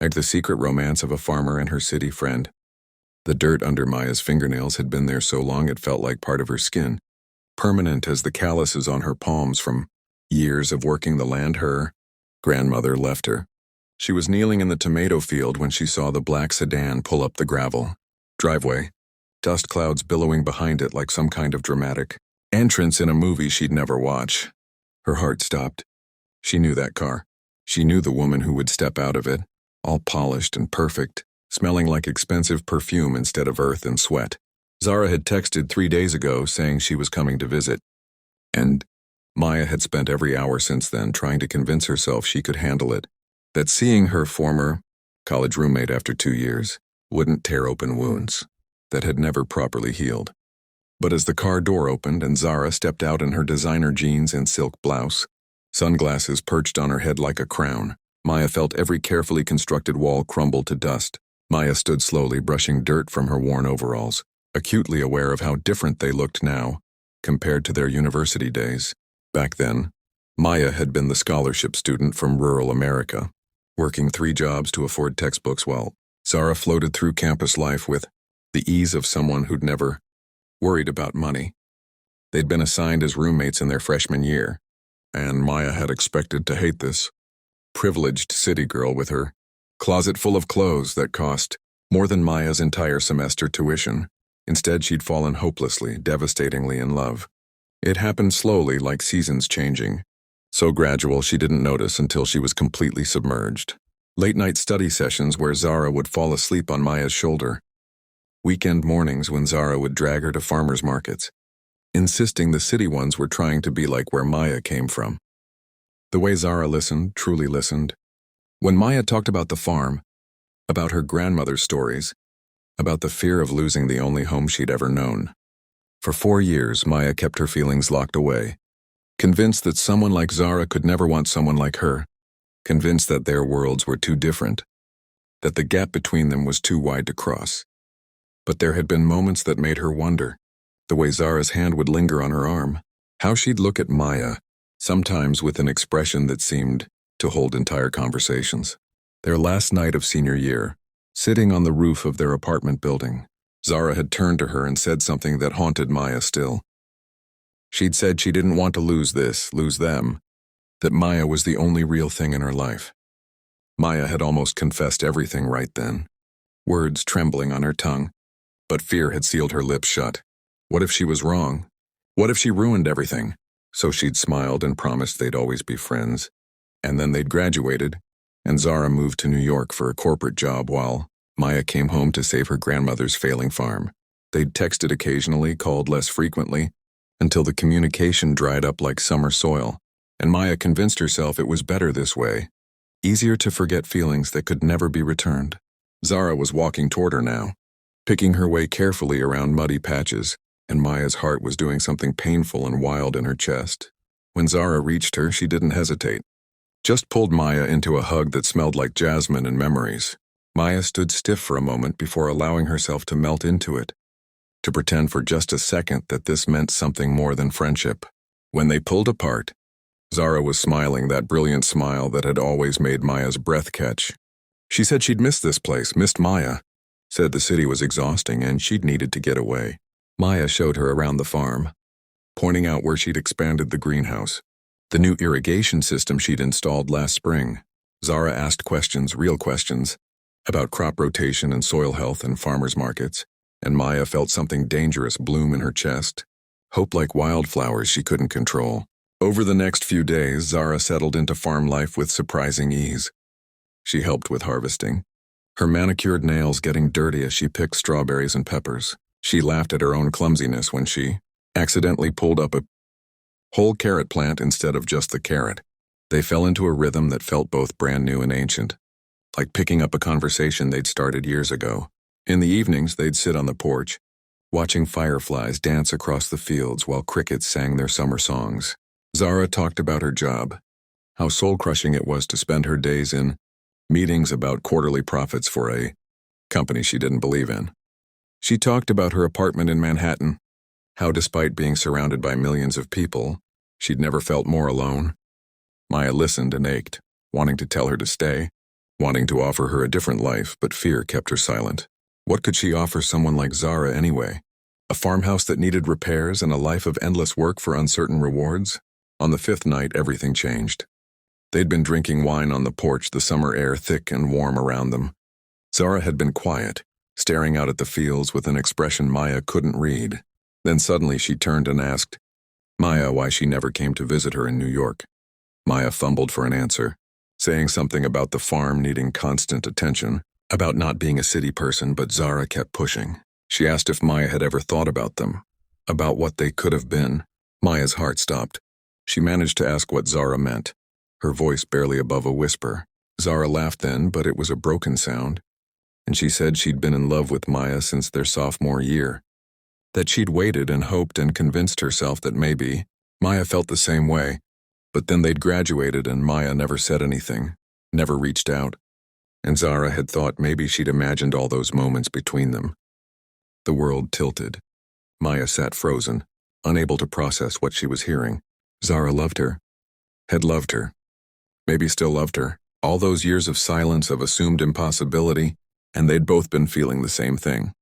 like the secret romance of a farmer and her city friend. The dirt under Maya's fingernails had been there so long it felt like part of her skin, permanent as the calluses on her palms from years of working the land her grandmother left her. She was kneeling in the tomato field when she saw the black sedan pull up the gravel driveway, dust clouds billowing behind it like some kind of dramatic entrance in a movie she'd never watch. Her heart stopped. She knew that car. She knew the woman who would step out of it, all polished and perfect, smelling like expensive perfume instead of earth and sweat. Zara had texted 3 days ago saying she was coming to visit, and Maya had spent every hour since then trying to convince herself she could handle it, that seeing her former college roommate after 2 years wouldn't tear open wounds that had never properly healed. But as the car door opened and Zara stepped out in her designer jeans and silk blouse, sunglasses perched on her head like a crown, Maya felt every carefully constructed wall crumble to dust. Maya stood slowly, brushing dirt from her worn overalls, acutely aware of how different they looked now compared to their university days. Back then, Maya had been the scholarship student from rural America, working 3 jobs to afford textbooks while Zara floated through campus life with the ease of someone who'd never worried about money. They'd been assigned as roommates in their freshman year, and Maya had expected to hate this privileged city girl with her closet full of clothes that cost more than Maya's entire semester tuition. Instead, she'd fallen hopelessly, devastatingly in love. It happened slowly, like seasons changing, so gradual she didn't notice until she was completely submerged. Late-night study sessions where Zara would fall asleep on Maya's shoulder. Weekend mornings when Zara would drag her to farmers markets, insisting the city ones were trying to be like where Maya came from. The way Zara listened, truly listened. When Maya talked about the farm, about her grandmother's stories, about the fear of losing the only home she'd ever known. For 4 years, Maya kept her feelings locked away, convinced that someone like Zara could never want someone like her, convinced that their worlds were too different, that the gap between them was too wide to cross. But there had been moments that made her wonder, the way Zara's hand would linger on her arm, how she'd look at Maya, sometimes with an expression that seemed to hold entire conversations. Their last night of senior year, sitting on the roof of their apartment building, Zara had turned to her and said something that haunted Maya still. She'd said she didn't want to lose them, that Maya was the only real thing in her life. Maya had almost confessed everything right then, words trembling on her tongue, but fear had sealed her lips shut. What if she was wrong? What if she ruined everything? So she'd smiled and promised they'd always be friends. And then they'd graduated, and Zara moved to New York for a corporate job while Maya came home to save her grandmother's failing farm. They'd texted occasionally, called less frequently, until the communication dried up like summer soil, and Maya convinced herself it was better this way, easier to forget feelings that could never be returned. Zara was walking toward her now, picking her way carefully around muddy patches, and Maya's heart was doing something painful and wild in her chest. When Zara reached her, she didn't hesitate, just pulled Maya into a hug that smelled like jasmine and memories. Maya stood stiff for a moment before allowing herself to melt into it, to pretend for just a second that this meant something more than friendship. When they pulled apart, Zara was smiling that brilliant smile that had always made Maya's breath catch. She said she'd missed this place, missed Maya, said the city was exhausting and she'd needed to get away. Maya showed her around the farm, pointing out where she'd expanded the greenhouse, the new irrigation system she'd installed last spring. Zara asked questions, real questions, about crop rotation and soil health and farmers markets, and Maya felt something dangerous bloom in her chest, hope like wildflowers she couldn't control. Over the next few days, Zara settled into farm life with surprising ease. She helped with harvesting, her manicured nails getting dirty as she picked strawberries and peppers. She laughed at her own clumsiness when she accidentally pulled up a whole carrot plant instead of just the carrot. They fell into a rhythm that felt both brand new and ancient, like picking up a conversation they'd started years ago. In the evenings, they'd sit on the porch, watching fireflies dance across the fields while crickets sang their summer songs. Zara talked about her job, how soul-crushing it was to spend her days in meetings about quarterly profits for a company she didn't believe in. She talked about her apartment in Manhattan, how despite being surrounded by millions of people, she'd never felt more alone. Maya listened and ached, wanting to tell her to stay, wanting to offer her a different life, but fear kept her silent. What could she offer someone like Zara anyway? A farmhouse that needed repairs and a life of endless work for uncertain rewards? On the fifth night, everything changed. They'd been drinking wine on the porch, the summer air thick and warm around them. Zara had been quiet, staring out at the fields with an expression Maya couldn't read. Then suddenly she turned and asked Maya why she never came to visit her in New York. Maya fumbled for an answer, saying something about the farm needing constant attention, about not being a city person, but Zara kept pushing. She asked if Maya had ever thought about them, about what they could have been. Maya's heart stopped. She managed to ask what Zara meant, her voice barely above a whisper. Zara laughed then, but it was a broken sound, and she said she'd been in love with Maya since their sophomore year, that she'd waited and hoped and convinced herself that maybe Maya felt the same way, but then they'd graduated and Maya never said anything, never reached out, and Zara had thought maybe she'd imagined all those moments between them. The world tilted. Maya sat frozen, unable to process what she was hearing. Zara loved her, had loved her, maybe still loved her. All those years of silence, of assumed impossibility, and they'd both been feeling the same thing.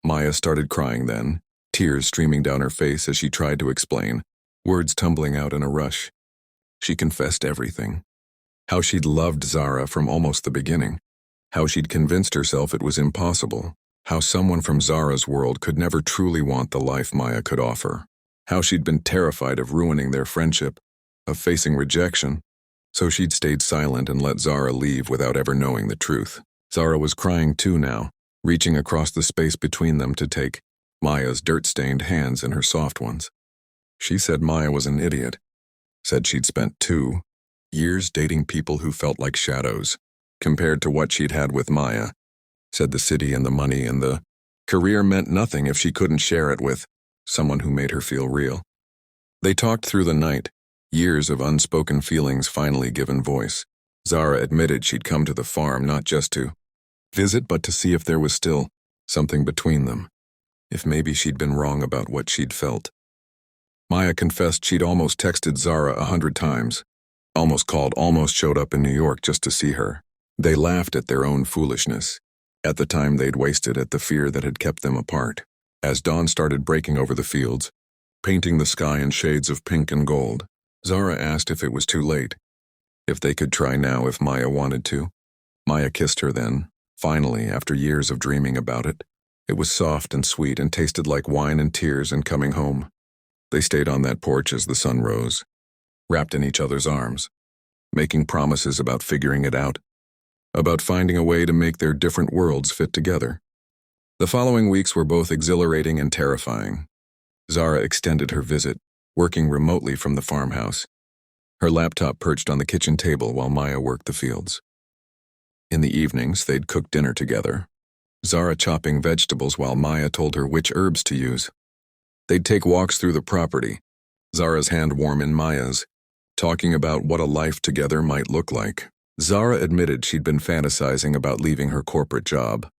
Maya started crying then, tears streaming down her face as she tried to explain, words tumbling out in a rush. She confessed everything. How she'd loved Zara from almost the beginning. How she'd convinced herself it was impossible. How someone from Zara's world could never truly want the life Maya could offer. How she'd been terrified of ruining their friendship, of facing rejection, so she'd stayed silent and let Zara leave without ever knowing the truth. Zara was crying too now, reaching across the space between them to take Maya's dirt-stained hands in her soft ones. She said Maya was an idiot, said she'd spent 2 years dating people who felt like shadows, compared to what she'd had with Maya, said the city and the money and the career meant nothing if she couldn't share it with someone who made her feel real. They talked through the night, years of unspoken feelings finally given voice. Zara admitted she'd come to the farm not just to visit, but to see if there was still something between them, if maybe she'd been wrong about what she'd felt. Maya confessed she'd almost texted Zara 100 times, almost called, almost showed up in New York just to see her. They laughed at their own foolishness, at the time they'd wasted, at the fear that had kept them apart. As dawn started breaking over the fields, painting the sky in shades of pink and gold, Zara asked if it was too late, if they could try now if Maya wanted to. Maya kissed her then, finally, after years of dreaming about it. It was soft and sweet and tasted like wine and tears and coming home. They stayed on that porch as the sun rose, wrapped in each other's arms, making promises about figuring it out, about finding a way to make their different worlds fit together. The following weeks were both exhilarating and terrifying. Zara extended her visit, working remotely from the farmhouse, her laptop perched on the kitchen table while Maya worked the fields. In the evenings, they'd cook dinner together, Zara chopping vegetables while Maya told her which herbs to use. They'd take walks through the property, Zara's hand warm in Maya's, talking about what a life together might look like. Zara admitted she'd been fantasizing about leaving her corporate job,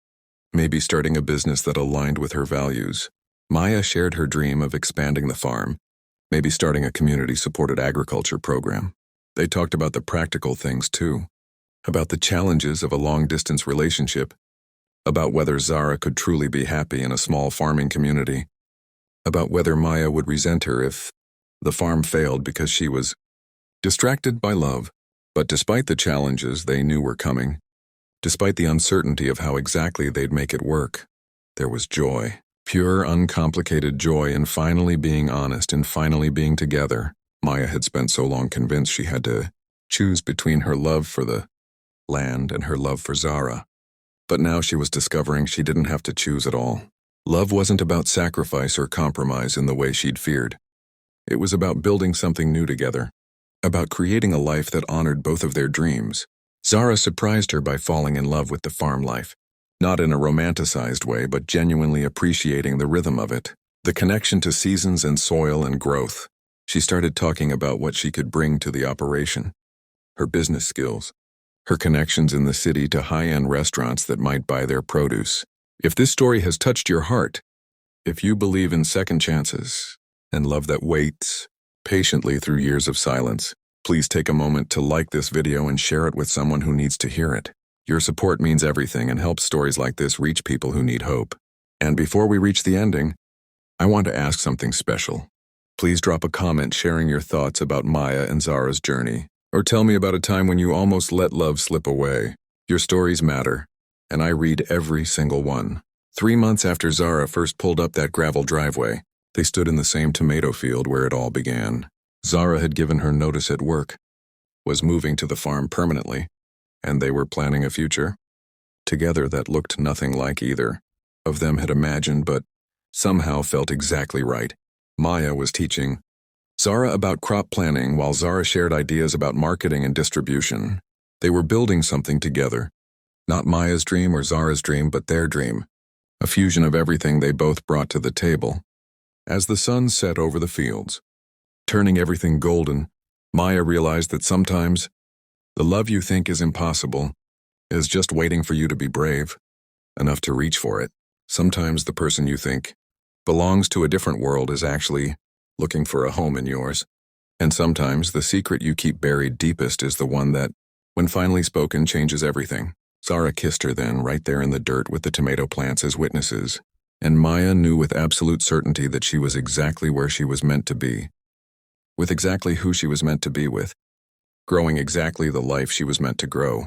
maybe starting a business that aligned with her values. Maya shared her dream of expanding the farm, maybe starting a community-supported agriculture program. They talked about the practical things too, about the challenges of a long-distance relationship, about whether Zara could truly be happy in a small farming community, about whether Maya would resent her if the farm failed because she was distracted by love. But despite the challenges they knew were coming, despite the uncertainty of how exactly they'd make it work, there was joy. Pure, uncomplicated joy in finally being honest, in finally being together. Maya had spent so long convinced she had to choose between her love for the land and her love for Zara. But now she was discovering she didn't have to choose at all. Love wasn't about sacrifice or compromise in the way she'd feared. It was about building something new together, about creating a life that honored both of their dreams. Zara surprised her by falling in love with the farm life. Not in a romanticized way, but genuinely appreciating the rhythm of it, the connection to seasons and soil and growth. She started talking about what she could bring to the operation, her business skills, her connections in the city to high-end restaurants that might buy their produce. If this story has touched your heart, if you believe in second chances and love that waits patiently through years of silence, please take a moment to like this video and share it with someone who needs to hear it. Your support means everything and helps stories like this reach people who need hope. And before we reach the ending, I want to ask something special. Please drop a comment sharing your thoughts about Maya and Zara's journey, or tell me about a time when you almost let love slip away. Your stories matter, and I read every single one. 3 months after Zara first pulled up that gravel driveway, they stood in the same tomato field where it all began. Zara had given her notice at work, was moving to the farm permanently, and they were planning a future together that looked nothing like either of them had imagined, but somehow felt exactly right. Maya was teaching Zara about crop planning while Zara shared ideas about marketing and distribution. They were building something together. Not Maya's dream or Zara's dream, but their dream. A fusion of everything they both brought to the table. As the sun set over the fields, turning everything golden, Maya realized that sometimes the love you think is impossible is just waiting for you to be brave enough to reach for it. Sometimes the person you think belongs to a different world is actually looking for a home in yours. And sometimes the secret you keep buried deepest is the one that, when finally spoken, changes everything. Zara kissed her then, right there in the dirt with the tomato plants as witnesses. And Maya knew with absolute certainty that she was exactly where she was meant to be. With exactly who she was meant to be with. Growing exactly the life she was meant to grow.